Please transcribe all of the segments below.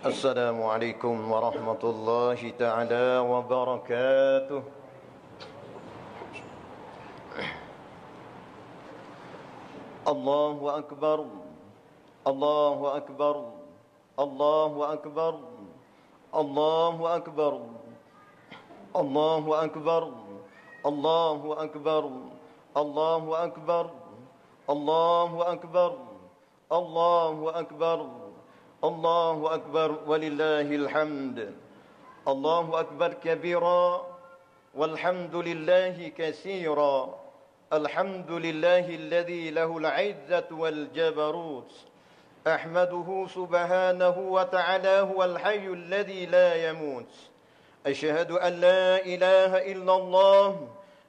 السلام عليكم ورحمة الله تعالى وبركاته. الله أكبر الله أكبر الله أكبر الله أكبر الله أكبر الله أكبر الله أكبر الله أكبر الله أكبر الله أكبر ولله الحمد. الله أكبر كبيرا والحمد لله كثيرا. الحمد لله الذي له العزة والجبروت. أحمده سبحانه وتعالى هو الحي الذي لا يموت. أشهد أن لا إله إلا الله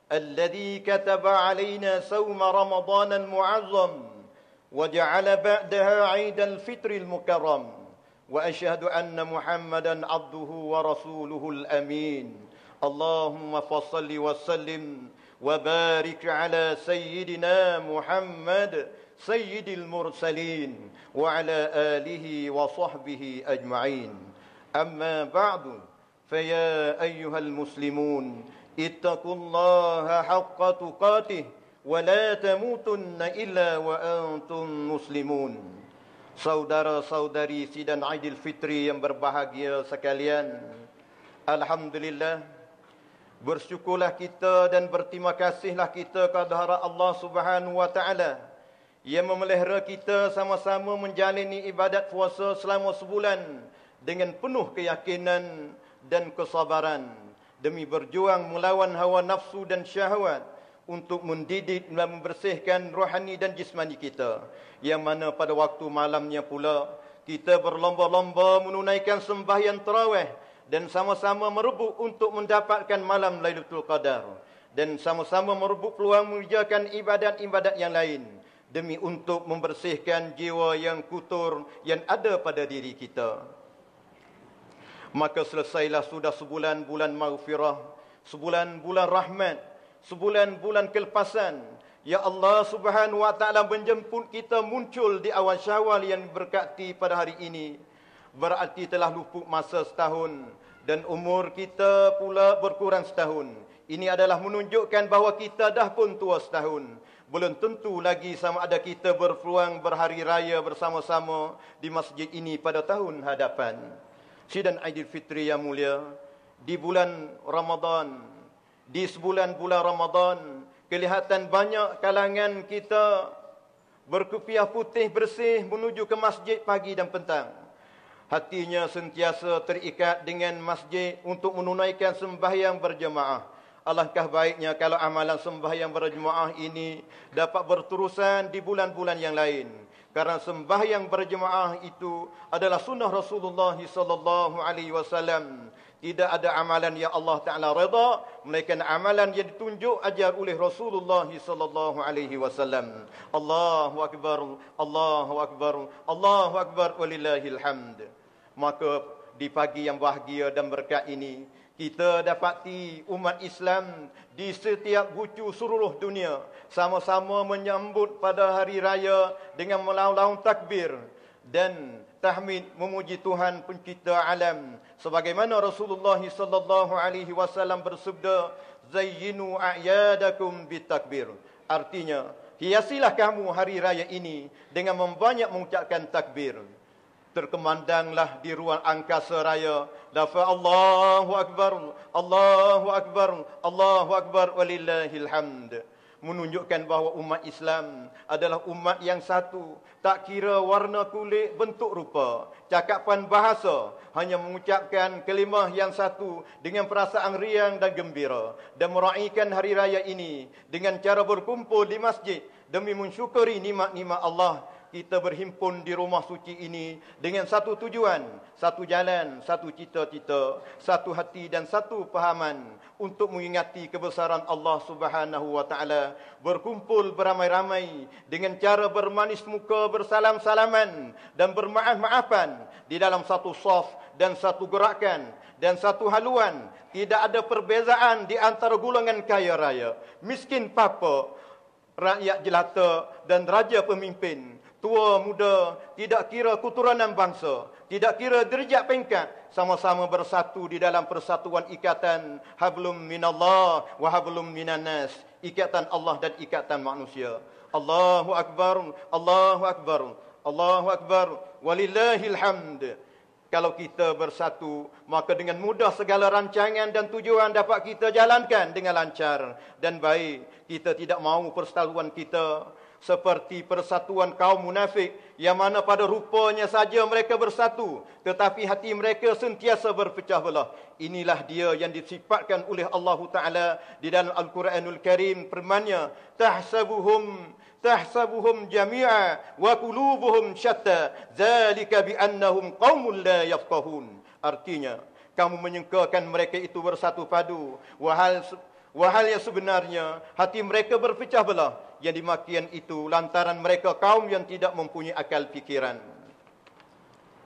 الذي كتب علينا صوم رمضان المعظم وجعل بعدها عيد الفطر المكرم. وأشهد أن محمدا عبده ورسوله الأمين. اللهم فصل وسلم وبارك على سيدنا محمد سيد المرسلين وعلى آله وصحبه أجمعين. أما بعد فيا أيها المسلمون اتقوا الله حق تقاته ولا تموتن إلا وأنتم مسلمون. Saudara-saudari sidang Aidil Fitri yang berbahagia sekalian, alhamdulillah, bersyukurlah kita dan berterima kasihlah kita kepada Allah Subhanahu wa taala yang memelihara kita sama-sama menjalani ibadat puasa selama sebulan dengan penuh keyakinan dan kesabaran demi berjuang melawan hawa nafsu dan syahwat untuk mendidik dan membersihkan rohani dan jismani kita, yang mana pada waktu malamnya pula kita berlomba-lomba menunaikan sembahyang tarawih dan sama-sama merebut untuk mendapatkan malam Lailatul Qadar, dan sama-sama merebut peluang mengerjakan ibadat-ibadat yang lain demi untuk membersihkan jiwa yang kotor yang ada pada diri kita. Maka selesailah sudah sebulan bulan maghfirah, sebulan bulan rahmat, sebulan bulan kelepasan. Ya Allah Subhanahu wa taala menjemput kita muncul di awal Syawal yang berkati pada hari ini. Berarti telah luput masa setahun dan umur kita pula berkurang setahun. Ini adalah menunjukkan bahawa kita dah pun tua setahun. Belum tentu lagi sama ada kita berpeluang berhari raya bersama-sama di masjid ini pada tahun hadapan. Sidang Aidil Fitri yang mulia, di bulan Ramadan, di sebulan-bulan Ramadan, kelihatan banyak kalangan kita berkupiah putih bersih menuju ke masjid pagi dan petang. Hatinya sentiasa terikat dengan masjid untuk menunaikan sembahyang berjemaah. Alangkah baiknya kalau amalan sembahyang berjemaah ini dapat berterusan di bulan-bulan yang lain. Karena sembahyang berjemaah itu adalah sunnah Rasulullah sallallahu alaihi wasallam. Tidak ada amalan yang Allah Ta'ala redha melainkan amalan yang ditunjuk ajar oleh Rasulullah sallallahu alaihi wasallam. Allahu akbar, Allahu akbar, Allahu akbar walillahil hamd. Maka di pagi yang bahagia dan berkat ini, kita dapati umat Islam di setiap bucu seluruh dunia sama-sama menyambut pada hari raya dengan melaung-laung takbir dan tahmid memuji Tuhan pencipta alam, sebagaimana Rasulullah sallallahu alaihi wasallam bersabda, zayyinu a'yadakum bitakbir. Artinya, hiasilah kamu hari raya ini dengan membanyak mengucapkan takbir. Terkemandanglah di ruang angkasa raya lafaz Allahu akbar, Allahu akbar, Allahu akbar walillahil hamd, menunjukkan bahawa umat Islam adalah umat yang satu, tak kira warna kulit, bentuk rupa, cakapan bahasa, hanya mengucapkan kalimah yang satu dengan perasaan riang dan gembira, dan meraihkan hari raya ini dengan cara berkumpul di masjid demi mensyukuri nikmat-nikmat Allah. Kita berhimpun di rumah suci ini dengan satu tujuan, satu jalan, satu cita-cita, satu hati dan satu pahaman untuk mengingati kebesaran Allah Subhanahu wa taala. Berkumpul beramai-ramai dengan cara bermanis muka, bersalam-salaman dan bermaaf-maafan di dalam satu saf dan satu gerakan dan satu haluan. Tidak ada perbezaan di antara golongan kaya raya, miskin papa, rakyat jelata dan raja pemimpin. tua muda, tidak kira keturunan bangsa, tidak kira derajat peringkat, sama-sama bersatu di dalam persatuan ikatan hablum minallah wa hablum minannas, ikatan Allah dan ikatan manusia. Allahu akbar, Allahu akbar, Allahu akbar, walillahil hamd. Kalau kita bersatu, maka dengan mudah segala rancangan dan tujuan dapat kita jalankan dengan lancar dan baik. Kita tidak mahu persatuan kita seperti persatuan kaum munafik, yang mana pada rupanya saja mereka bersatu, tetapi hati mereka sentiasa berpecah belah. Inilah dia yang disifatkan oleh Allah Ta'ala di dalam Al-Quranul Karim, firman-Nya, tahsabuhum jami'a wa qulubuhum syatta, dzalika bi annahum qaumun la yafqahun. Artinya, kamu menyangkakan mereka itu bersatu padu, wahal yang sebenarnya hati mereka berpecah belah. Yang demikian itu lantaran mereka kaum yang tidak mempunyai akal fikiran.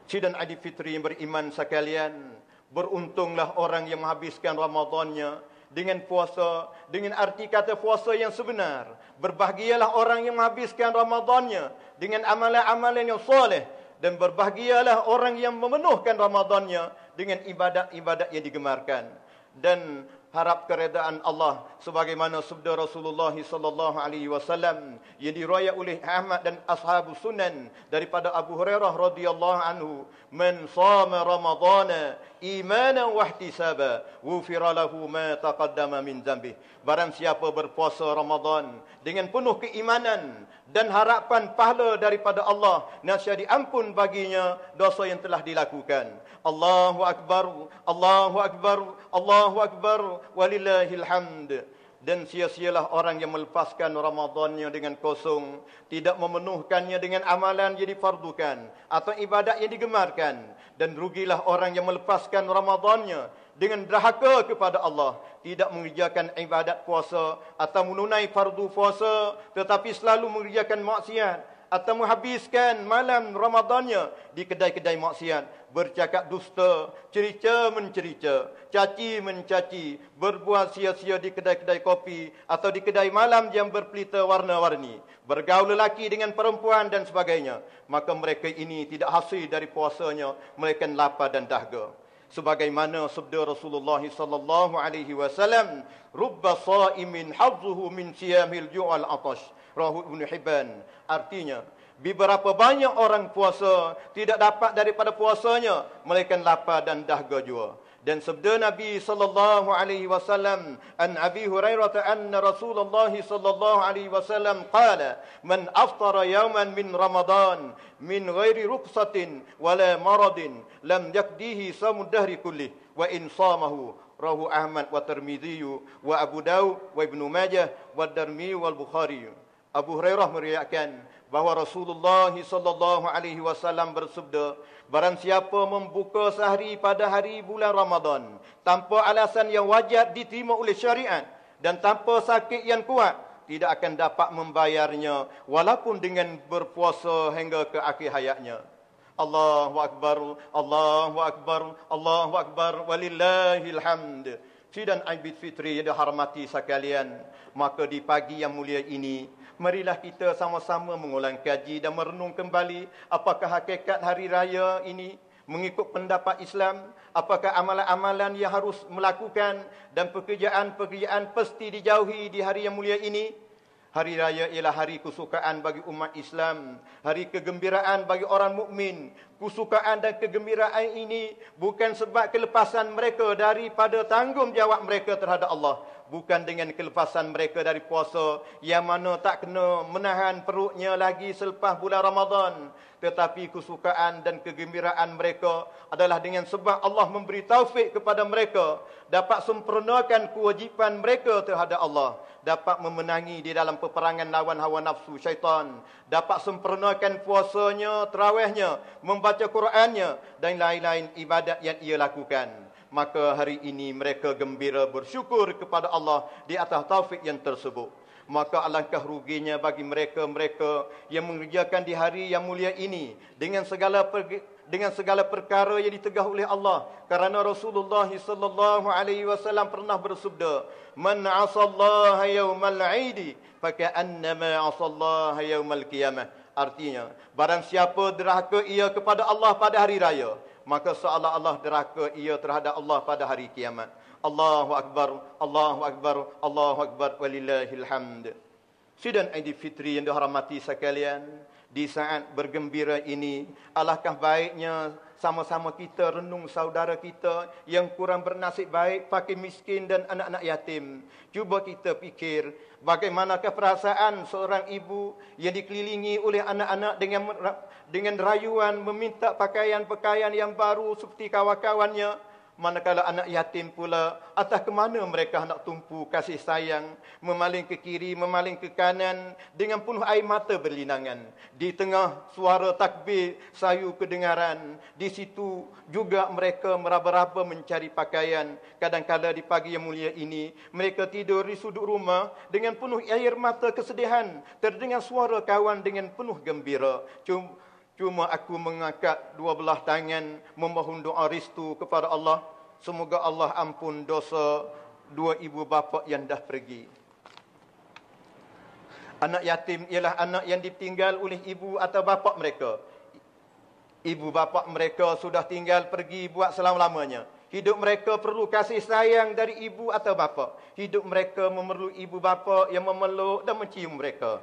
Sidang Aidil Fitri yang beriman sekalian, beruntunglah orang yang menghabiskan Ramadannya dengan puasa, dengan arti kata puasa yang sebenar. Berbahagialah orang yang menghabiskan Ramadannya dengan amalan-amalan yang soleh. Dan berbahagialah orang yang memenuhkan Ramadannya dengan ibadat-ibadat yang digemarkan. Dan harap keredaan Allah sebagaimana sabda Rasulullah sallallahu alaihi wasallam yang diriwayatkan oleh Ahmad dan ashabus sunan daripada Abu Hurairah radhiyallahu anhu, man shama ramadhana imanan wa ihtisaba ghufira lahu ma taqaddama min dzambi. Barang siapa berpuasa Ramadan dengan penuh keimanan dan harapan pahala daripada Allah, nescaya diampun baginya dosa yang telah dilakukan. Allahu akbar, Allahu akbar, Allahu akbar, walillahil hamd. Dan sia-sialah orang yang melepaskan Ramadannya dengan kosong, tidak memenuhkannya dengan amalan yang difardukan atau ibadat yang digemarkan. Dan rugilah orang yang melepaskan Ramadannya dengan derhaka kepada Allah, tidak mengerjakan ibadat puasa atau menunai fardu puasa, tetapi selalu mengerjakan maksiat atau menghabiskan malam Ramadannya di kedai-kedai maksiat, bercakap dusta, cerita-mencerica, caci mencaci, berbuat sia-sia di kedai-kedai kopi atau di kedai malam yang berpelita warna-warni, bergaul lelaki dengan perempuan dan sebagainya, maka mereka ini tidak hasil dari puasanya, melainkan lapar dan dahaga. Sebagaimana sabda Rasulullah sallallahu alaihi wasallam, rubba shaimin hazzuhu min siyamil ju'al atash, rawahu Ibnu Hibban. Artinya, beberapa banyak orang puasa tidak dapat daripada puasanya melainkan lapar dan dahaga jua. Dan sabda Nabi sallallahu alaihi wasallam, an Abi Hurairah anna Rasulullah sallallahu alaihi wasallam qala, man aftara yawman min Ramadan min ghairi ruqsatin wala maradin lam yakdihi samud dahri kullih wa in samahu, rawahu Ahmad wa Tirmidzi wa Abu Daud wa Ibnu Majah wa Darmi wal Bukhari. Abu Hurairah meriwayatkan bahawa Rasulullah sallallahu alaihi wasallam bersabda, barang siapa membuka sehari pada hari bulan Ramadan tanpa alasan yang wajar diterima oleh syariat dan tanpa sakit yang kuat, tidak akan dapat membayarnya walaupun dengan berpuasa hingga ke akhir hayatnya. Allahu akbar, Allahu akbar, Allahu akbar, walillahil hamd. Sidang Aidil Fitri yang dihormati sekalian, maka di pagi yang mulia ini, marilah kita sama-sama mengulang kaji dan merenung kembali apakah hakikat hari raya ini mengikut pendapat Islam, apakah amalan-amalan yang harus melakukan dan pekerjaan-pekerjaan pasti dijauhi di hari yang mulia ini. Hari raya ialah hari kesukaan bagi umat Islam, hari kegembiraan bagi orang mukmin. Kesukaan dan kegembiraan ini bukan sebab kelepasan mereka daripada tanggungjawab mereka terhadap Allah, bukan dengan kelepasan mereka dari puasa yang mana tak kena menahan perutnya lagi selepas bulan Ramadan, tetapi kesukaan dan kegembiraan mereka adalah dengan sebab Allah memberi taufik kepada mereka dapat sempurnakan kewajipan mereka terhadap Allah, dapat memenangi di dalam peperangan lawan hawa nafsu syaitan, dapat sempurnakan puasanya, tarawihnya, membaca Qurannya dan lain-lain ibadat yang ia lakukan. Maka hari ini mereka gembira bersyukur kepada Allah di atas taufik yang tersebut. Maka alangkah ruginya bagi mereka-mereka yang mengerjakan di hari yang mulia ini dengan segala perkara yang ditegah oleh Allah. Kerana Rasulullah sallallahu alaihi wasallam pernah bersabda, man 'asallaha yaumal 'idi faka'annama 'asallaha yaumal qiyamah. Artinya, barang siapa derhaka ia kepada Allah pada hari raya, maka seolah-olah derhaka ia terhadap Allah pada hari kiamat. Allahu Akbar, Allahu Akbar, Allahu Akbar, walillahil hamd. Sidang Aidil Fitri yang dihormati sekalian, di saat bergembira ini, alangkah baiknya sama-sama kita renung saudara kita yang kurang bernasib baik, fakir miskin dan anak-anak yatim. Cuba kita fikir, bagaimanakah perasaan seorang ibu yang dikelilingi oleh anak-anak dengan rayuan meminta pakaian-pakaian yang baru seperti kawan-kawannya. Manakala anak yatim pula, atas ke mana mereka hendak tumpu kasih sayang, memaling ke kiri, memaling ke kanan, dengan penuh air mata berlinangan. Di tengah suara takbir sayu kedengaran, di situ juga mereka meraba-raba mencari pakaian. Kadang-kadang di pagi yang mulia ini, mereka tidur di sudut rumah dengan penuh air mata kesedihan, terdengar suara kawan dengan penuh gembira. Cuma aku mengangkat dua belah tangan memohon doa restu kepada Allah. Semoga Allah ampun dosa dua ibu bapa yang dah pergi. Anak yatim ialah anak yang ditinggal oleh ibu atau bapa mereka. Ibu bapa mereka sudah tinggal pergi buat selama-lamanya. Hidup mereka perlu kasih sayang dari ibu atau bapa. Hidup mereka memerlukan ibu bapa yang memeluk dan mencium mereka.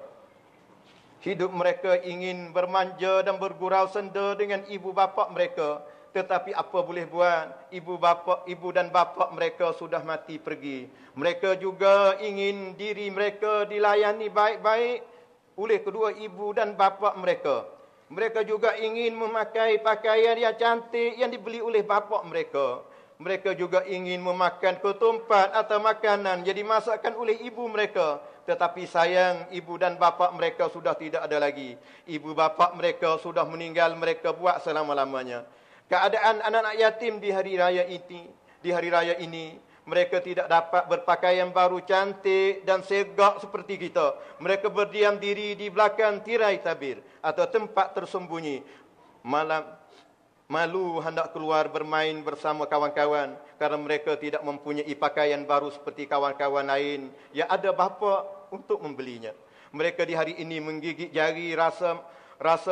Hidup mereka ingin bermanja dan bergurau senda dengan ibu bapa mereka. Tetapi apa boleh buat, ibu dan bapa mereka sudah mati pergi. Mereka juga ingin diri mereka dilayani baik-baik oleh kedua ibu dan bapa mereka. Mereka juga ingin memakai pakaian yang cantik yang dibeli oleh bapa mereka. Mereka juga ingin memakan ketumpat atau makanan yang dimasakkan oleh ibu mereka. Tetapi sayang, ibu dan bapa mereka sudah tidak ada lagi. Ibu bapa mereka sudah meninggal, mereka buat selama-lamanya. Keadaan anak-anak yatim di hari raya ini, mereka tidak dapat berpakaian baru cantik dan segak seperti kita. Mereka berdiam diri di belakang tirai tabir atau tempat tersembunyi. Malu hendak keluar bermain bersama kawan-kawan kerana mereka tidak mempunyai pakaian baru seperti kawan-kawan lain yang ada bapa untuk membelinya. Mereka di hari ini menggigit jari rasa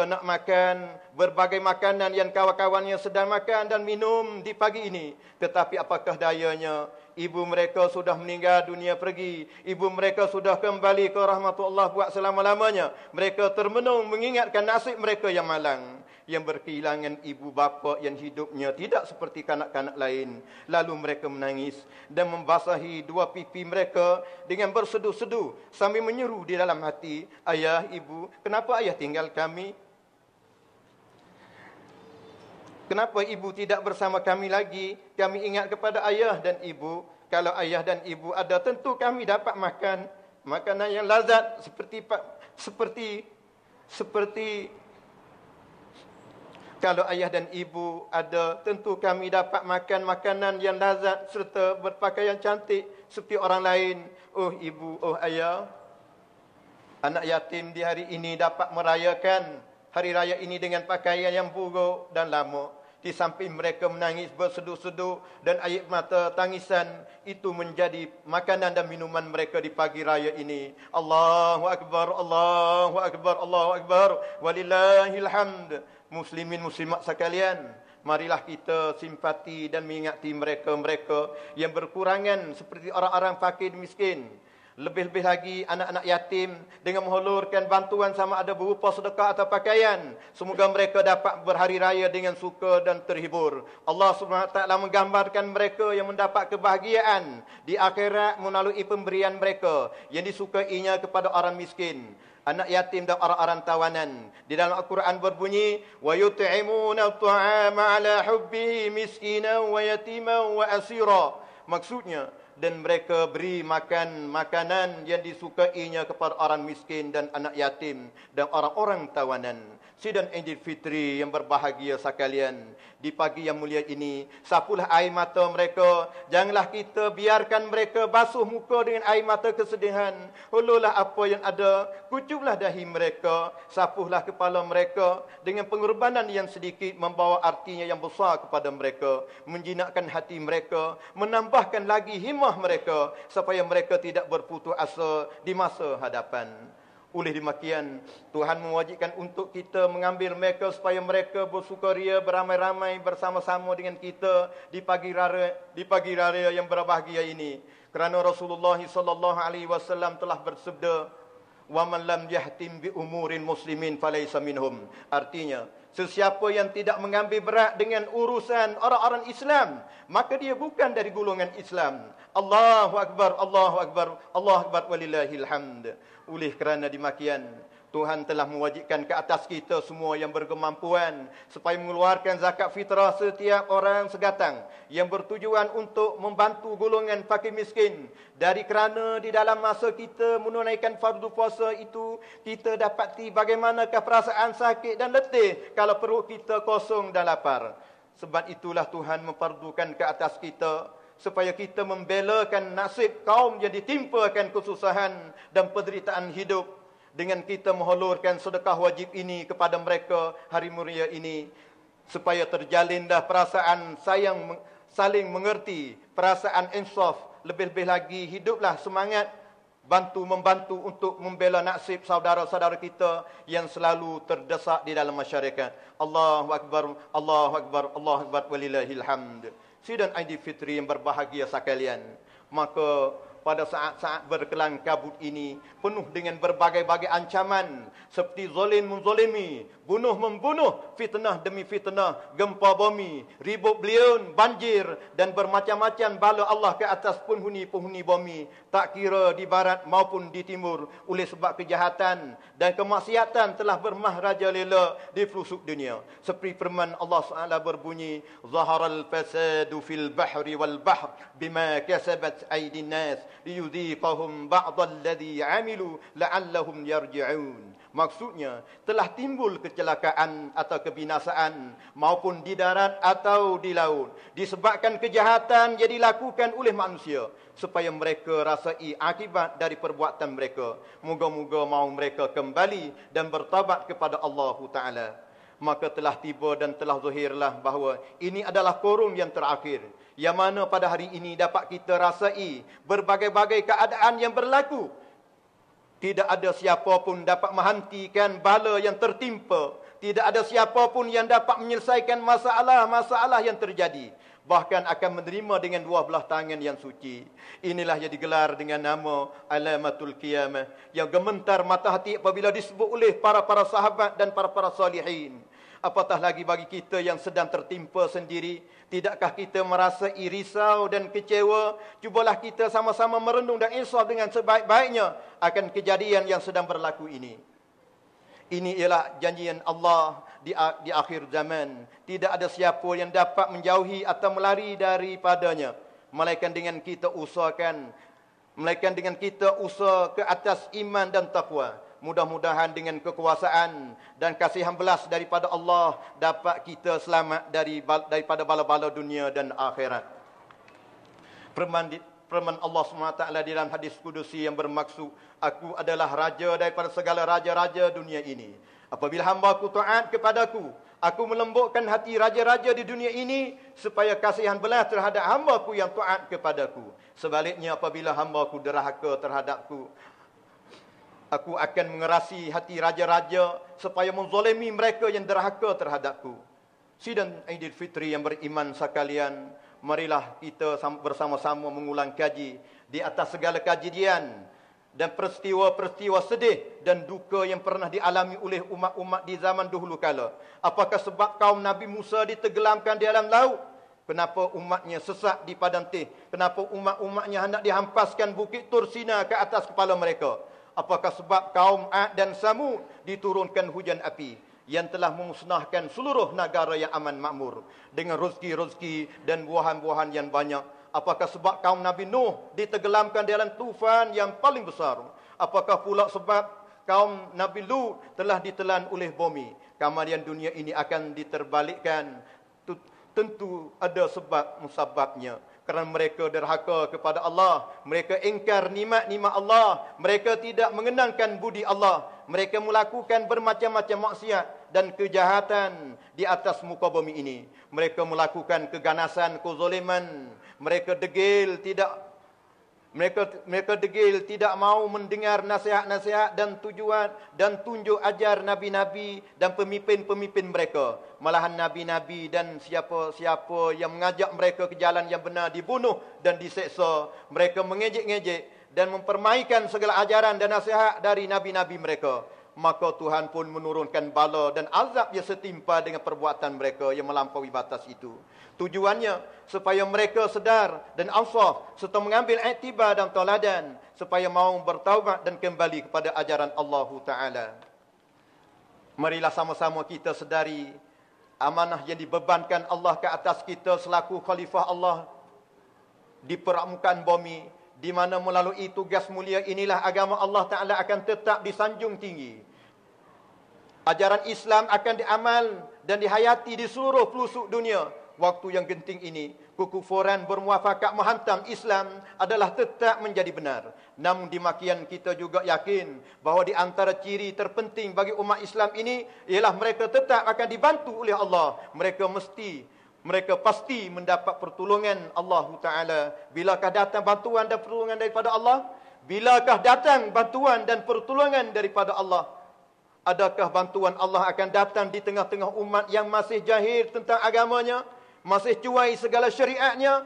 nak makan berbagai makanan yang kawan-kawannya sedang makan dan minum di pagi ini. Tetapi apakah dayanya? Ibu mereka sudah meninggal dunia pergi. Ibu mereka sudah kembali ke rahmatullah buat selama-lamanya. Mereka termenung mengingatkan nasib mereka yang malang, yang berkehilangan ibu bapa yang hidupnya tidak seperti kanak-kanak lain. Lalu mereka menangis dan membasahi dua pipi mereka dengan bersedu-sedu sambil menyeru di dalam hati, "Ayah, ibu, kenapa ayah tinggal kami? Kenapa ibu tidak bersama kami lagi? Kami ingat kepada ayah dan ibu. Kalau ayah dan ibu ada, tentu kami dapat makan makanan yang lazat seperti kalau ayah dan ibu ada, tentu kami dapat makan makanan yang lazat serta berpakaian cantik seperti orang lain. Oh ibu, oh ayah." Anak yatim di hari ini dapat merayakan hari raya ini dengan pakaian yang buruk dan lama. Di samping mereka menangis bersedu-sedu dan air mata tangisan itu menjadi makanan dan minuman mereka di pagi raya ini. Allahu Akbar, Allahu Akbar, Allahu Akbar, walillahil hamd. Muslimin muslimat sekalian, marilah kita simpati dan mengingati mereka-mereka yang berkurangan seperti orang-orang fakir miskin. Lebih-lebih lagi anak-anak yatim dengan menghulurkan bantuan sama ada berupa sedekah atau pakaian. Semoga mereka dapat berhari raya dengan suka dan terhibur. Allah SWT menggambarkan mereka yang mendapat kebahagiaan di akhirat melalui pemberian mereka yang disukainya kepada orang miskin, anak yatim dan orang-orang tawanan. Di dalam Al-Quran berbunyi, وَيُطْعِمُونَ الطَّعَامَ عَلَى حُبِّهِ مِسْكِينًا وَيَتِيمًا وَأَسِيرًا. Maksudnya, dan mereka beri makan makanan yang disukainya kepada orang miskin dan anak yatim dan orang-orang tawanan. Sidang Aidil Fitri yang berbahagia sekalian, di pagi yang mulia ini, sapulah air mata mereka. Janganlah kita biarkan mereka basuh muka dengan air mata kesedihan. Hulurlah apa yang ada, kucuplah dahi mereka, sapuhlah kepala mereka. Dengan pengorbanan yang sedikit membawa artinya yang besar kepada mereka, menjinakkan hati mereka, menambahkan lagi himmah mereka supaya mereka tidak berputus asa di masa hadapan. Oleh demikian, Tuhan mewajibkan untuk kita mengambil mereka supaya mereka bersukaria beramai-ramai bersama-sama dengan kita di pagi raya yang berbahagia ini. Kerana Rasulullah sallallahu alaihi wasallam telah bersabda, "Wa man lam yahtim bi umurin muslimin falaysa minhum." Artinya, sesiapa yang tidak mengambil berat dengan urusan orang-orang Islam, maka dia bukan dari golongan Islam. Allahu akbar, Allahu akbar, Allahu akbar walillahil hamd. Oleh kerana demikian, Tuhan telah mewajibkan ke atas kita semua yang berkemampuan supaya mengeluarkan zakat fitrah setiap orang segatang yang bertujuan untuk membantu golongan fakir miskin. Dari kerana di dalam masa kita menunaikan fardu puasa itu, kita dapati bagaimanakah perasaan sakit dan letih kalau perut kita kosong dan lapar. Sebab itulah Tuhan memfardukan ke atas kita supaya kita membelakan nasib kaum yang ditimpakan kesusahan dan penderitaan hidup, dengan kita menghulurkan sedekah wajib ini kepada mereka hari mulia ini, supaya terjalinlah perasaan sayang, saling mengerti, perasaan insaf. Lebih-lebih lagi, hiduplah semangat membantu untuk membela nasib saudara-saudara kita yang selalu terdesak di dalam masyarakat. Allahu akbar, Allahu akbar, Allahu akbar walillahil hamd. Sidang Aidilfitri yang berbahagia sekalian, maka pada saat-saat berkelang kabut ini penuh dengan berbagai-bagai ancaman seperti zalim menzalimi, bunuh membunuh, fitnah demi fitnah, gempa bumi, ribut beliun, banjir dan bermacam-macam bala Allah ke atas penghuni-penghuni bumi, tak kira di barat maupun di timur. Oleh sebab kejahatan dan kemaksiatan telah bermahrajalela di pelosok dunia. Seperti firman Allah SWT berbunyi, "Zaharal fasadu fil bahri wal bahr bima kasabat aydin nas liyudhiqahum ba'dal ladzi 'amilu la'allahum yarji'un." Maksudnya, telah timbul kecelakaan atau kebinasaan maupun di darat atau di laut disebabkan kejahatan yang dilakukan oleh manusia, supaya mereka rasai akibat dari perbuatan mereka. Moga-moga mau mereka kembali dan bertaubat kepada Allah Ta'ala. Maka telah tiba dan telah zahirlah bahawa ini adalah kurun yang terakhir, yang mana pada hari ini dapat kita rasai berbagai-bagai keadaan yang berlaku. Tidak ada siapa pun dapat menghentikan bala yang tertimpa. Tidak ada siapa pun yang dapat menyelesaikan masalah-masalah yang terjadi. Bahkan akan menerima dengan dua belah tangan yang suci. Inilah yang digelar dengan nama Alamatul Qiyamah, yang gementar mata hati apabila disebut oleh para sahabat dan para salihin. Apatah lagi bagi kita yang sedang tertimpa sendiri. Tidakkah kita merasa risau dan kecewa? Cubalah kita sama-sama merenung dan insaf dengan sebaik-baiknya akan kejadian yang sedang berlaku ini. Ini ialah janjian Allah di akhir zaman. Tidak ada siapa yang dapat menjauhi atau melari daripadanya, melainkan dengan kita usaha ke atas iman dan taqwa. Mudah-mudahan dengan kekuasaan dan kasihan belas daripada Allah dapat kita selamat daripada bala-bala dunia dan akhirat. Firman Allah SWT di dalam hadis kudusi yang bermaksud, "Aku adalah raja daripada segala raja-raja dunia ini. Apabila hamba-Ku taat kepadaku, Aku melembutkan hati raja-raja di dunia ini supaya kasihan belas terhadap hamba-Ku yang taat kepadaku. Sebaliknya apabila hamba-Ku derhaka terhadapku, Aku akan mengerasi hati raja-raja supaya menzalimi mereka yang derhaka terhadapku." Sidang Aidilfitri yang beriman sekalian, marilah kita bersama-sama mengulang kaji di atas segala kejadian dan peristiwa-peristiwa sedih dan duka yang pernah dialami oleh umat-umat di zaman dahulu kala. Apakah sebab kaum Nabi Musa ditenggelamkan di dalam laut? Kenapa umatnya sesak di padang teh? Kenapa umatnya hendak dihampaskan bukit Tursina ke atas kepala mereka? Apakah sebab kaum Ad dan Samud diturunkan hujan api yang telah memusnahkan seluruh negara yang aman makmur dengan rezeki-rezeki dan buah-buahan yang banyak? Apakah sebab kaum Nabi Nuh ditenggelamkan dalam tufan yang paling besar? Apakah pula sebab kaum Nabi Lut telah ditelan oleh bumi? Kemudian dunia ini akan diterbalikkan. Tentu ada sebab musababnya. Kerana mereka derhaka kepada Allah, mereka ingkar nikmat-nikmat Allah, mereka tidak mengenangkan budi Allah, mereka melakukan bermacam-macam maksiat dan kejahatan di atas muka bumi ini. Mereka melakukan keganasan, kezaliman, mereka degil, tidak Mereka degil, tidak mau mendengar nasihat-nasihat dan tujuan dan tunjuk ajar nabi-nabi dan pemimpin-pemimpin mereka. Malahan nabi-nabi dan siapa-siapa yang mengajak mereka ke jalan yang benar dibunuh dan diseksa. Mereka mengejek-ngejek dan mempermainkan segala ajaran dan nasihat dari nabi-nabi mereka. Maka Tuhan pun menurunkan bala dan azab yang setimpa dengan perbuatan mereka yang melampaui batas itu. Tujuannya supaya mereka sedar dan ansaf serta mengambil iktibar dan tauladan supaya mau bertaubat dan kembali kepada ajaran Allah Taala. Marilah sama-sama kita sedari amanah yang dibebankan Allah ke atas kita selaku khalifah Allah di permukaan bumi, di mana melalui tugas mulia inilah agama Allah Ta'ala akan tetap disanjung tinggi. Ajaran Islam akan diamal dan dihayati di seluruh pelosok dunia. Waktu yang genting ini, kekufuran bermuafakat menghantam Islam adalah tetap menjadi benar. Namun demikian kita juga yakin bahawa di antara ciri terpenting bagi umat Islam ini ialah mereka tetap akan dibantu oleh Allah. Mereka pasti mendapat pertolongan Allah Ta'ala. Bilakah datang bantuan dan pertolongan daripada Allah? Bilakah datang bantuan dan pertolongan daripada Allah? Adakah bantuan Allah akan datang di tengah-tengah umat yang masih jahil tentang agamanya? Masih cuai segala syariatnya?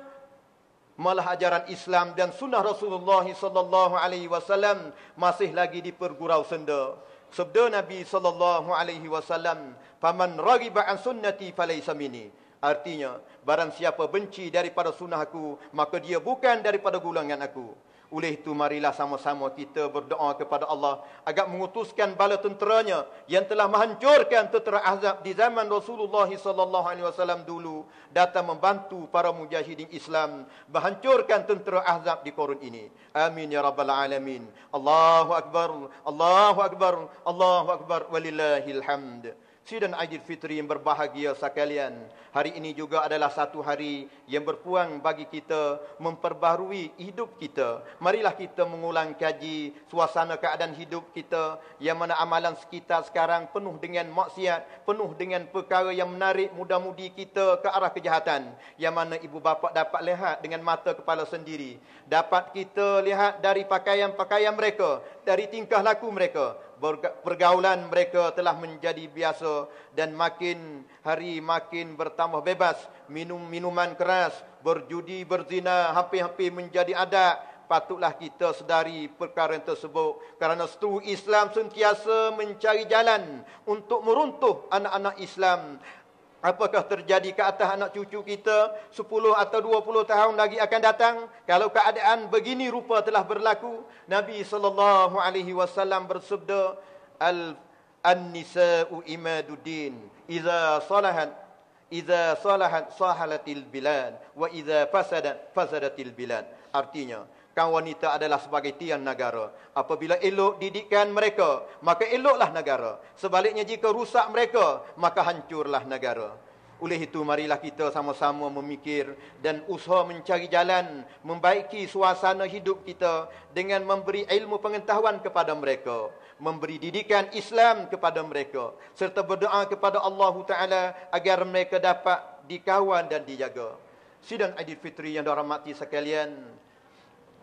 Malah ajaran Islam dan sunnah Rasulullah SAW masih lagi dipergurau senda. Sabda Nabi SAW, "Faman raghiba an sunnati falaysa minni." Artinya, barang siapa benci daripada sunnahku, maka dia bukan daripada golongan aku. Oleh itu, marilah sama-sama kita berdoa kepada Allah agar mengutuskan bala tenteranya yang telah menghancurkan tentera Ahzab di zaman Rasulullah SAW dulu, datang membantu para mujahidin Islam menghancurkan tentera Ahzab di korun ini. Amin ya rabbal alamin. Allahu akbar, Allahu akbar, Allahu akbar, walillahil hamd. Sidang Aidil Fitri yang berbahagia sekalian, hari ini juga adalah satu hari yang berpuang bagi kita memperbaharui hidup kita. Marilah kita mengulang kaji suasana keadaan hidup kita, yang mana amalan sekitar sekarang penuh dengan maksiat, penuh dengan perkara yang menarik muda-mudi kita ke arah kejahatan, yang mana ibu bapa dapat lihat dengan mata kepala sendiri. Dapat kita lihat dari pakaian-pakaian mereka, dari tingkah laku mereka. Pergaulan mereka telah menjadi biasa dan makin hari makin bertambah bebas. Minuman keras, berjudi, berzina hampir-hampir menjadi adat. Patutlah kita sedari perkara tersebut, kerana seteru Islam sentiasa mencari jalan untuk meruntuh anak-anak Islam. Apakah terjadi ke atas anak cucu kita 10 atau 20 tahun lagi akan datang? Kalau keadaan begini rupa telah berlaku, Nabi SAW bersabda, An-nisa'u imaduddin, Iza salahat sahalatil bilad, wa iza fasadatil bilad. Artinya, kaum wanita adalah sebagai tiang negara. Apabila elok didikan mereka, maka eloklah negara. Sebaliknya jika rusak mereka, maka hancurlah negara. Oleh itu, marilah kita sama-sama memikir dan usaha mencari jalan membaiki suasana hidup kita dengan memberi ilmu pengetahuan kepada mereka, memberi didikan Islam kepada mereka, serta berdoa kepada Allah Ta'ala agar mereka dapat dikawal dan dijaga. Sidang Aidil Fitri yang dirahmati sekalian,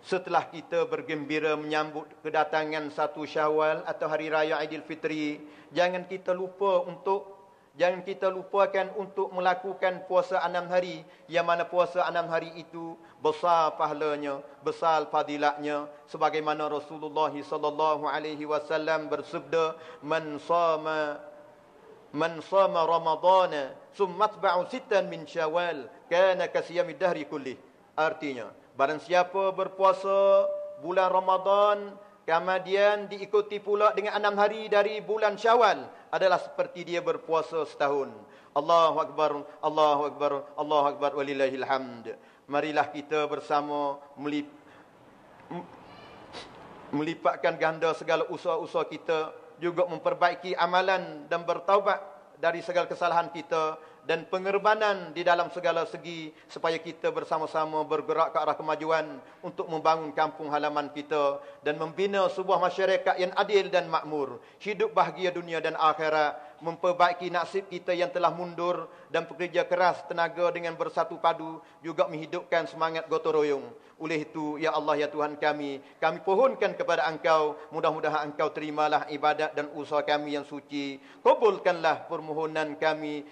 setelah kita bergembira menyambut kedatangan 1 Syawal atau Hari Raya Aidil Fitri, jangan kita lupakan untuk melakukan puasa 6 hari, yang mana puasa 6 hari itu besar pahalanya, besar fadilatnya, sebagaimana Rasulullah SAW bersabda, Man sama Ramadana summa atba'u 6 min Syawal kana kasiyamid dahri kullih. Artinya, barang siapa berpuasa bulan Ramadan, kemudian diikuti pula dengan 6 hari dari bulan Syawal, adalah seperti dia berpuasa setahun. Allahu Akbar, Allahu Akbar, Allahu Akbar, walillahil hamd. Marilah kita bersama melipatkan ganda segala usaha-usaha kita, juga memperbaiki amalan dan bertaubat dari segala kesalahan kita, dan pengorbanan di dalam segala segi supaya kita bersama-sama bergerak ke arah kemajuan untuk membangun kampung halaman kita dan membina sebuah masyarakat yang adil dan makmur, hidup bahagia dunia dan akhirat, memperbaiki nasib kita yang telah mundur dan bekerja keras tenaga dengan bersatu padu juga menghidupkan semangat gotong royong. Oleh itu, ya Allah, ya Tuhan kami pohonkan kepada Engkau, mudah-mudahan Engkau terimalah ibadat dan usaha kami yang suci. Kabulkanlah permohonan kami,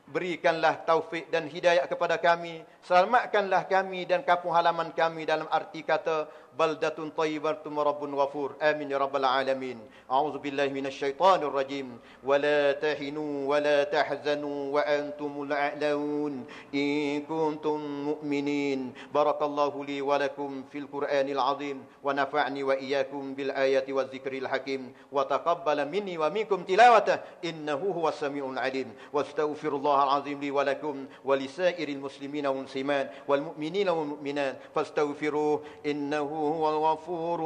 berikanlah taufik dan hidayah kepada kami, selamatkanlah kami dan kampung halaman kami dalam arti kata baldatun thayyibatun rabbun ghafur. Amin ya rabbal alamin. A'udzu billahi minasyaitonir rajim. Wala tahinu wala tahzanu wa antumul a'laun in kuntum mu'minin. Barakallahu li wa lakum fil Qur'anil azim wa nafa'ni wa iyyakum bil ayati waz zikril hakim wa taqabbala minni wa minkum tilawatah innahu huwas samiul alim. Wastaghfirullahal azim li wa lakum wa lisairil muslimina wal muslimat wal mu'minina wal mu'minat fastaghfiruhu innahu هو الغفور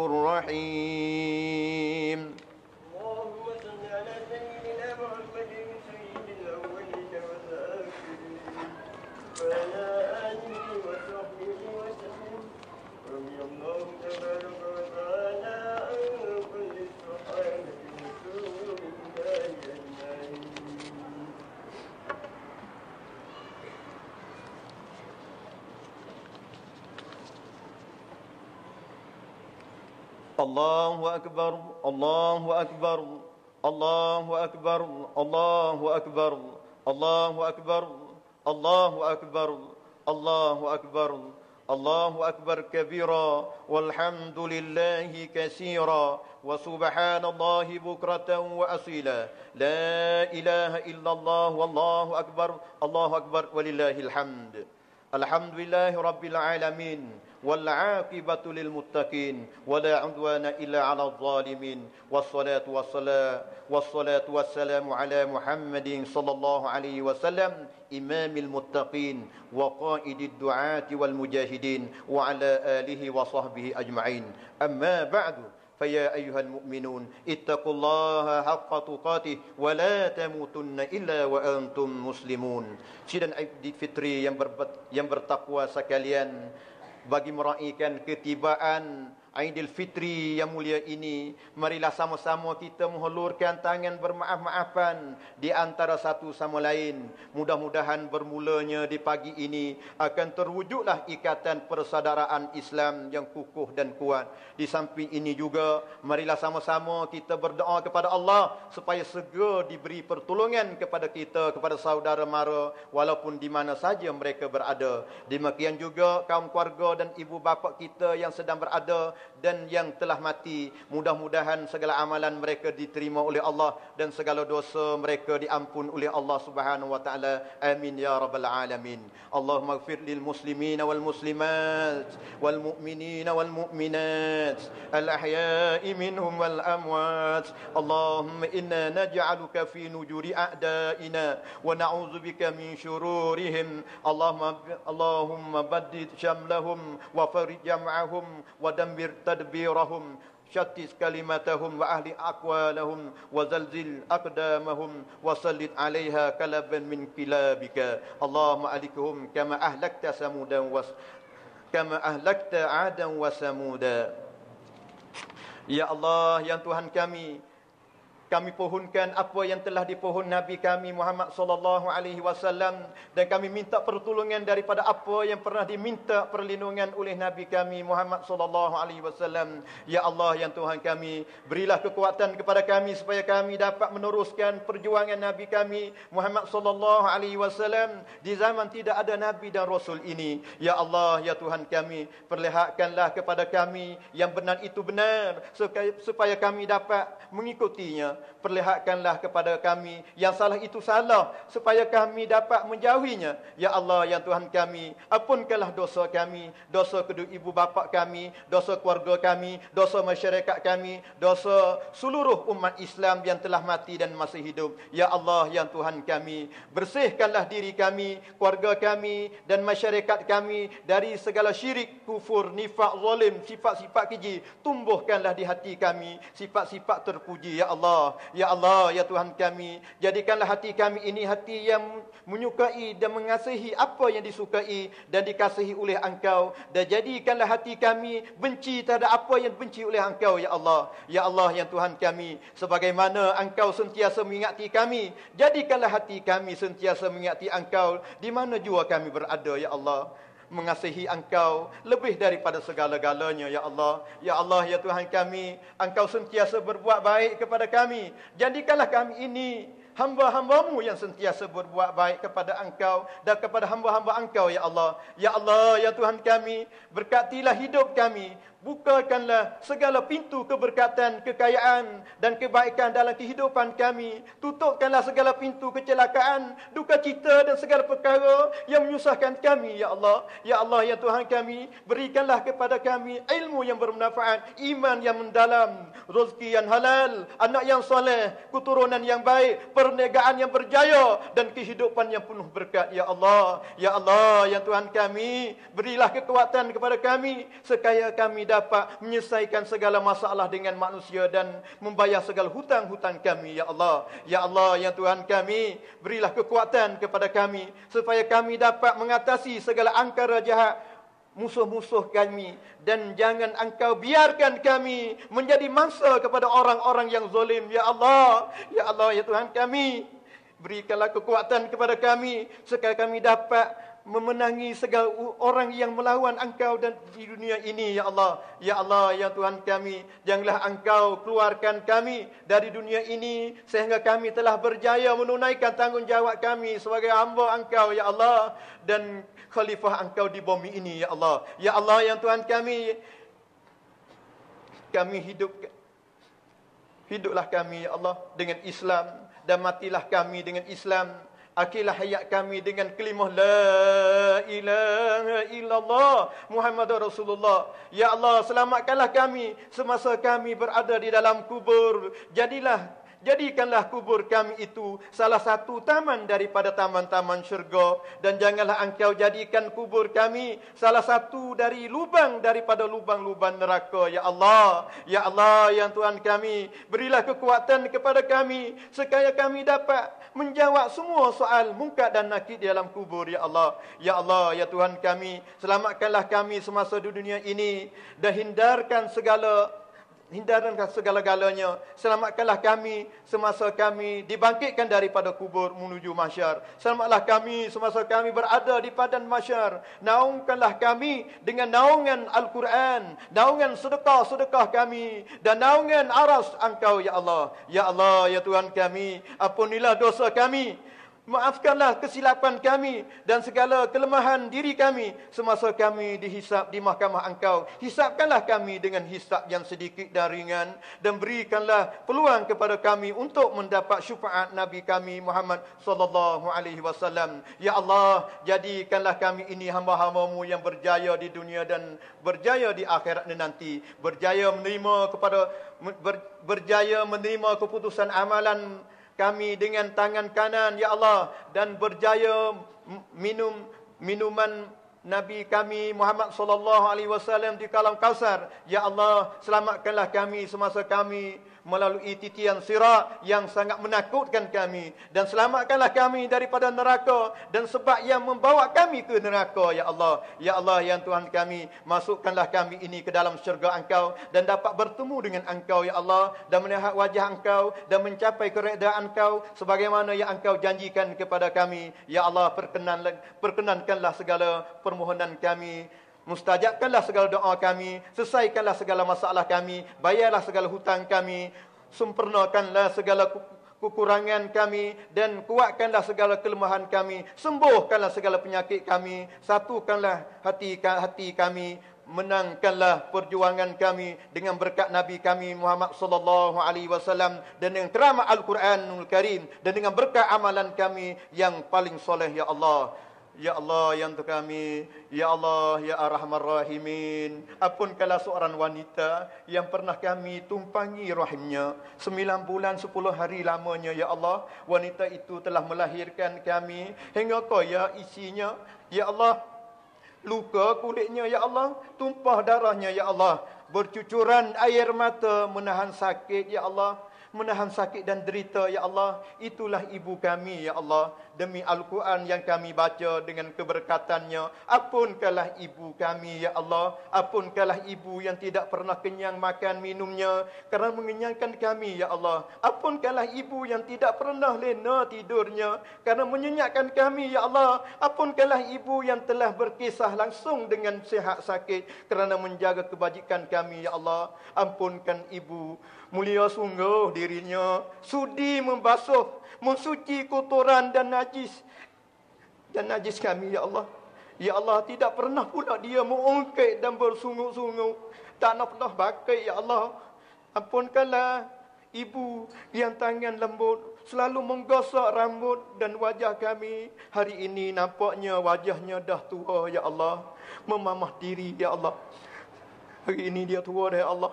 الرحيم. اللهم صل على سيدنا محمد سيد الأولين والآخرين وعلى آله وصحبه وسلم. رضي الله تبارك وتعالى عن كل الصحابة رسول الله أجمعين. الله أكبر الله أكبر الله أكبر الله أكبر الله أكبر الله أكبر الله أكبر الله أكبر كبيرا والحمد لله كثيرا وسبحان الله بكرة وأصيلا لا إله إلا الله والله أكبر الله أكبر ولله الحمد. الحمد لله رب العالمين والعاقبة للمتقين ولا عدوان إلا على الظالمين والصلاة والسلام على محمد صلى الله عليه وسلم إمام المتقين وقائد الدعاة والمجاهدين وعلى آله وصحبه أجمعين. أما بعد فيا أيها المؤمنون اتقوا الله حق تقاته ولا تموتن إلا وأنتم مسلمون. Sidang Aidil Fitri yang bertakwa sekalian, bagi meraihkan ketibaan Aidil Fitri yang mulia ini, marilah sama-sama kita menghulurkan tangan bermaaf-maafan di antara satu sama lain. Mudah-mudahan bermulanya di pagi ini akan terwujudlah ikatan persaudaraan Islam yang kukuh dan kuat. Di samping ini juga, marilah sama-sama kita berdoa kepada Allah supaya segera diberi pertolongan kepada kita, kepada saudara mara, walaupun di mana saja mereka berada. Demikian juga kaum keluarga dan ibu bapa kita yang sedang berada dan yang telah mati, mudah-mudahan segala amalan mereka diterima oleh Allah dan segala dosa mereka diampun oleh Allah Subhanahu wa taala. Amin ya rabbal alamin. Allahumma ighfir lil muslimina wal muslimat wal mu'minina wal mu'minat al ahya'i minhum wal amwat. Allahumma inna naj'aluka fi nujuri a'daina wa na'udzubika min syururihim. Allahumma baddid syamlahum wa farij jam'ahum wa dammir tadbirahum syattis kalimatahum wa ahli aqwalahum wa zalzil aqdamahum wa sallit 'alaiha kalaban min kilabika. Allahumma alikhum kama ahlakta samudan wa kama ahlakta 'adan wa samuda. Ya Allah, ya Tuhan kami pohonkan apa yang telah dipohon Nabi kami Muhammad sallallahu alaihi wasallam, dan kami minta pertolongan daripada apa yang pernah diminta perlindungan oleh Nabi kami Muhammad sallallahu alaihi wasallam. Ya Allah, ya Tuhan kami, berilah kekuatan kepada kami supaya kami dapat meneruskan perjuangan Nabi kami Muhammad sallallahu alaihi wasallam di zaman tidak ada nabi dan rasul ini. Ya Allah, ya Tuhan kami, perlihatkanlah kepada kami yang benar itu benar supaya kami dapat mengikutinya. Perlihatkanlah kepada kami yang salah itu salah supaya kami dapat menjauhinya. Ya Allah, ya Tuhan kami, ampunkanlah dosa kami, dosa kedua ibu bapa kami, dosa keluarga kami, dosa masyarakat kami, dosa seluruh umat Islam yang telah mati dan masih hidup. Ya Allah, ya Tuhan kami, bersihkanlah diri kami, keluarga kami dan masyarakat kami dari segala syirik, kufur, nifak, zalim, sifat-sifat keji. Tumbuhkanlah di hati kami sifat-sifat terpuji. Ya Allah, Allah. Ya Allah, ya Tuhan kami, jadikanlah hati kami ini hati yang menyukai dan mengasihi apa yang disukai dan dikasihi oleh Engkau, dan jadikanlah hati kami benci terhadap apa yang benci oleh Engkau, ya Allah. Ya Allah, ya Tuhan kami, sebagaimana Engkau sentiasa mengingati kami, jadikanlah hati kami sentiasa mengingati Engkau di mana jua kami berada, ya Allah. Mengasihi Engkau lebih daripada segala-galanya, ya Allah. Ya Allah, ya Tuhan kami, Engkau sentiasa berbuat baik kepada kami. Jadikanlah kami ini hamba-hambamu yang sentiasa berbuat baik kepada Engkau dan kepada hamba-hamba Engkau, ya Allah. Ya Allah, ya Tuhan kami, berkatilah hidup kami. Bukakanlah segala pintu keberkatan, kekayaan dan kebaikan dalam kehidupan kami. Tutupkanlah segala pintu kecelakaan, duka cita dan segala perkara yang menyusahkan kami, ya Allah. Ya Allah, ya Tuhan kami, berikanlah kepada kami ilmu yang bermanfaat, iman yang mendalam, rezeki yang halal, anak yang soleh, keturunan yang baik, perniagaan yang berjaya dan kehidupan yang penuh berkat, ya Allah. Ya Allah, ya Tuhan kami, berilah kekuatan kepada kami sekaya kami dapat menyelesaikan segala masalah dengan manusia dan membayar segala hutang-hutang kami, ya Allah. Ya Allah, ya Tuhan kami, berilah kekuatan kepada kami supaya kami dapat mengatasi segala angkara jahat musuh-musuh kami, dan jangan Engkau biarkan kami menjadi mangsa kepada orang-orang yang zalim, ya Allah. Ya Allah, ya Tuhan kami, berikanlah kekuatan kepada kami supaya kami dapat memenangi segala orang yang melawan Engkau dan di dunia ini, ya Allah. Ya Allah, ya Tuhan kami, janganlah Engkau keluarkan kami dari dunia ini sehingga kami telah berjaya menunaikan tanggungjawab kami sebagai hamba Engkau, ya Allah, dan khalifah Engkau di bumi ini, ya Allah. Ya Allah, ya Tuhan kami hiduplah kami, ya Allah, dengan Islam, dan matilah kami dengan Islam. Akhirlah hayat kami dengan kalimah la ilaha illallah Muhammadur Rasulullah. Ya Allah, selamatkanlah kami semasa kami berada di dalam kubur. Jadikanlah kubur kami itu salah satu taman daripada taman-taman syurga, dan janganlah Engkau jadikan kubur kami salah satu dari lubang daripada lubang-lubang neraka, ya Allah. Ya Allah, ya Tuhan kami, berilah kekuatan kepada kami supaya kami dapat menjawab semua soal mungkar dan nakir di dalam kubur, ya Allah. Ya Allah, ya Tuhan kami, selamatkanlah kami semasa di dunia ini dan hindarkan segala-galanya. Selamatkanlah kami semasa kami dibangkitkan daripada kubur menuju mahsyar. Selamatlah kami semasa kami berada di padang mahsyar. Naungkanlah kami dengan naungan Al-Quran, naungan sedekah-sedekah kami, dan naungan aras Engkau, ya Allah. Ya Allah, ya Tuhan kami, ampunilah dosa kami, maafkanlah kesilapan kami dan segala kelemahan diri kami semasa kami dihisap di mahkamah Engkau. Hisapkanlah kami dengan hisap yang sedikit dan ringan, dan berikanlah peluang kepada kami untuk mendapat syafaat Nabi kami Muhammad sallallahu alaihi wasallam. Ya Allah, jadikanlah kami ini hamba-hamba-Mu yang berjaya di dunia dan berjaya di akhirat nanti. Berjaya menerima keputusan amalan kami dengan tangan kanan, ya Allah, dan berjaya minum minuman Nabi kami Muhammad sallallahu alaihi wasallam di Kalam Kausar. Ya Allah, selamatkanlah kami semasa kami melalui titian sirat yang sangat menakutkan kami, dan selamatkanlah kami daripada neraka dan sebab yang membawa kami ke neraka, ya Allah. Ya Allah, ya Tuhan kami, masukkanlah kami ini ke dalam syurga Engkau dan dapat bertemu dengan Engkau, ya Allah, dan melihat wajah Engkau dan mencapai keredaan Engkau sebagaimana yang Engkau janjikan kepada kami. Ya Allah, perkenankanlah segala permohonan kami, mustajabkanlah segala doa kami, selesaikanlah segala masalah kami, bayarlah segala hutang kami, sempurnakanlah segala kekurangan kami, dan kuatkanlah segala kelemahan kami, sembuhkanlah segala penyakit kami, satukanlah hati kami, menangkanlah perjuangan kami dengan berkat Nabi kami Muhammad sallallahu alaihi wasallam, dan dengan keramat Al-Quranul Karim, dan dengan berkat amalan kami yang paling soleh, ya Allah. Ya Allah, yang Tuhan kami, ya Allah, ya Arhamar Rahimin, ampunkanlah seorang wanita yang pernah kami tumpangi rahimnya 9 bulan 10 hari lamanya, ya Allah. Wanita itu telah melahirkan kami hingga koya isinya, ya Allah. Luka kulitnya, ya Allah, tumpah darahnya, ya Allah, bercucuran air mata menahan sakit, ya Allah. menahan sakit dan derita, ya Allah. Itulah ibu kami, ya Allah. Demi Al-Quran yang kami baca dengan keberkatannya, ampunkanlah ibu kami, ya Allah. Ampunkanlah ibu yang tidak pernah kenyang makan minumnya kerana mengenyangkan kami, ya Allah. Ampunkanlah ibu yang tidak pernah lena tidurnya kerana menyenyakkan kami, ya Allah. Ampunkanlah ibu yang telah berkisah langsung dengan sihat sakit kerana menjaga kebajikan kami, ya Allah. Ampunkan ibu, mulia sungguh dirinya, sudi membasuh, mensuci kotoran dan najis kami, ya Allah. Ya Allah, tidak pernah pula dia mengungkit dan bersungguh-sungguh, tak nak pernah bakai, ya Allah. Ampunkanlah ibu yang tangan lembut selalu menggosok rambut dan wajah kami. Hari ini nampaknya wajahnya dah tua, ya Allah. Memamah diri, ya Allah. Hari ini dia tua dah, ya Allah.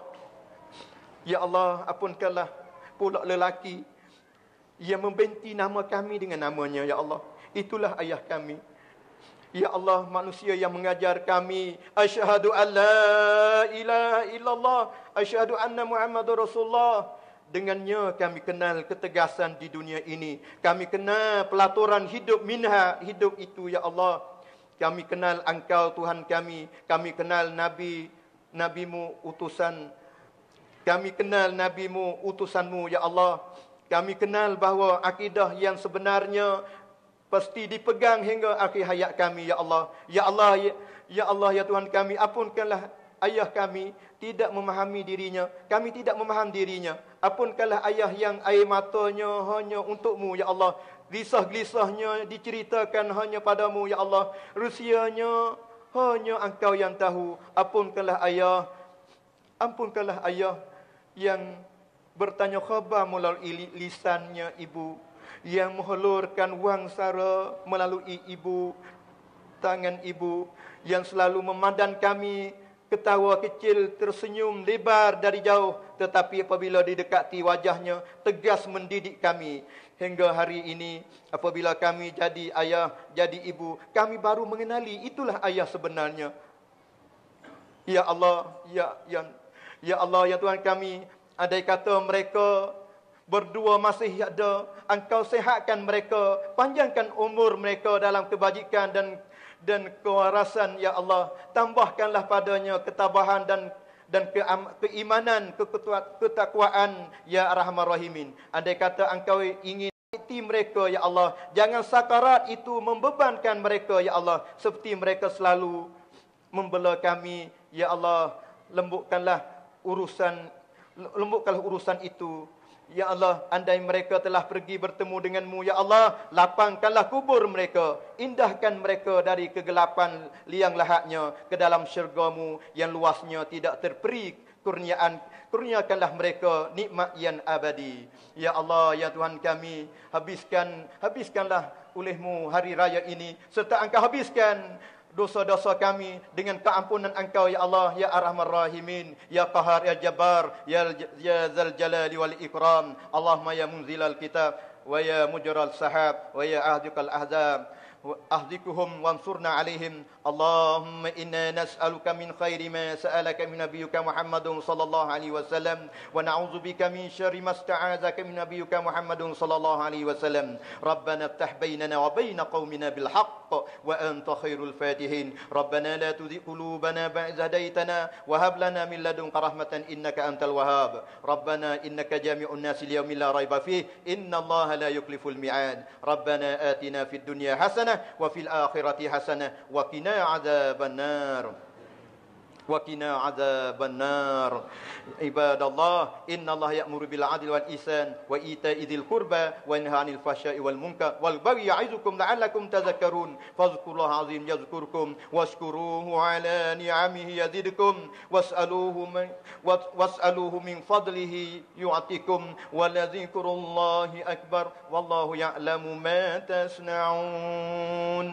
Ya Allah, ampunkanlah pula lelaki yang membenti nama kami dengan namanya, ya Allah. Itulah ayah kami. Ya Allah, manusia yang mengajar kami, asyhadu an la ilaha illallah, asyhadu anna Muhammadur Rasulullah. Dengannya kami kenal ketegasan di dunia ini. Kami kenal pelaturan hidup minha, hidup itu, ya Allah. Kami kenal Engkau Tuhan kami. Kami kenal Nabi-Mu utusan. Kami kenal Nabi-Mu utusan-Mu, ya Allah. Kami kenal bahawa akidah yang sebenarnya pasti dipegang hingga akhir hayat kami, ya Allah. Ya Allah, ya Allah, ya Tuhan kami, ampunkanlah ayah kami tidak memahami dirinya. Kami tidak memahami dirinya. Ampunkanlah ayah yang air matanya hanya untuk-Mu, ya Allah. Risah-gelisahnya diceritakan hanya pada-Mu, ya Allah. Rusianya hanya Engkau yang tahu. Ampunkanlah ayah. Ampunkanlah ayah yang bertanya khabar melalui lisannya ibu, yang menghulurkan wang sara melalui ibu, tangan ibu, yang selalu memadan kami, ketawa kecil, tersenyum lebar dari jauh, tetapi apabila didekati wajahnya, tegas mendidik kami. Hingga hari ini, apabila kami jadi ayah, jadi ibu, kami baru mengenali itulah ayah sebenarnya. Ya Allah, ya Allah, ya Tuhan kami, andai kata mereka berdua masih ada, Engkau sehatkan mereka, panjangkan umur mereka dalam kebajikan dan kewarasan, ya Allah. Tambahkanlah padanya ketabahan dan keimanan, ketakwaan, ya Arhamar Rahimin. Andai kata Engkau ingin hati mereka, ya Allah, jangan sakarat itu membebankan mereka, ya Allah, seperti mereka selalu membela kami, ya Allah. Lembutkanlah urusan itu, ya Allah. Andai mereka telah pergi bertemu dengan-Mu, ya Allah, lapangkanlah kubur mereka, indahkan mereka dari kegelapan liang lahatnya ke dalam syurga-Mu yang luasnya tidak terperi kurniakanlah mereka nikmat yang abadi. Ya Allah, ya Tuhan kami, habiskanlah oleh-Mu hari raya ini, serta Engkau habiskan dosa-dosa kami dengan keampunan Engkau, ya Allah, ya Arhamar Rahimin, ya Qahar, ya Jabbar, ya Zal Jalali wal Ikram. Allahumma ya munzilal kitab, wa ya mujral sahab, wa ya ahdikal ahzab, أهدكهم وانصرنا عليهم. اللهم إنا نسألك من خير ما سألك من نبيك محمد صلى الله عليه وسلم، ونعوذ بك من شر ما استعاذك من نبيك محمد صلى الله عليه وسلم. ربنا افتح بيننا وبين قومنا بالحق وأنت خير الفاتحين. ربنا لا تزغ قلوبنا بعد إذ هديتنا وهب لنا من لدنك رحمة إنك أنت الوهاب. ربنا إنك جامع الناس ليوم لا ريب فيه إن الله لا يخلف الميعاد. ربنا آتنا في الدنيا حسنة وفي الآخرة حسنة وقنا عذاب النار. وقنا عذاب النار. عباد الله، إن الله يأمر بالعدل والإحسان وإيتاء ذي القربى وينهى عن الفحشاء والمنكر والبغي يعظكم لعلكم تذكرون. فاذكروا الله العظيم يذكركم واشكروه على نعمه يزدكم واسألوه من فضله يعطكم ولذكر الله أكبر والله يعلم ما تصنعون.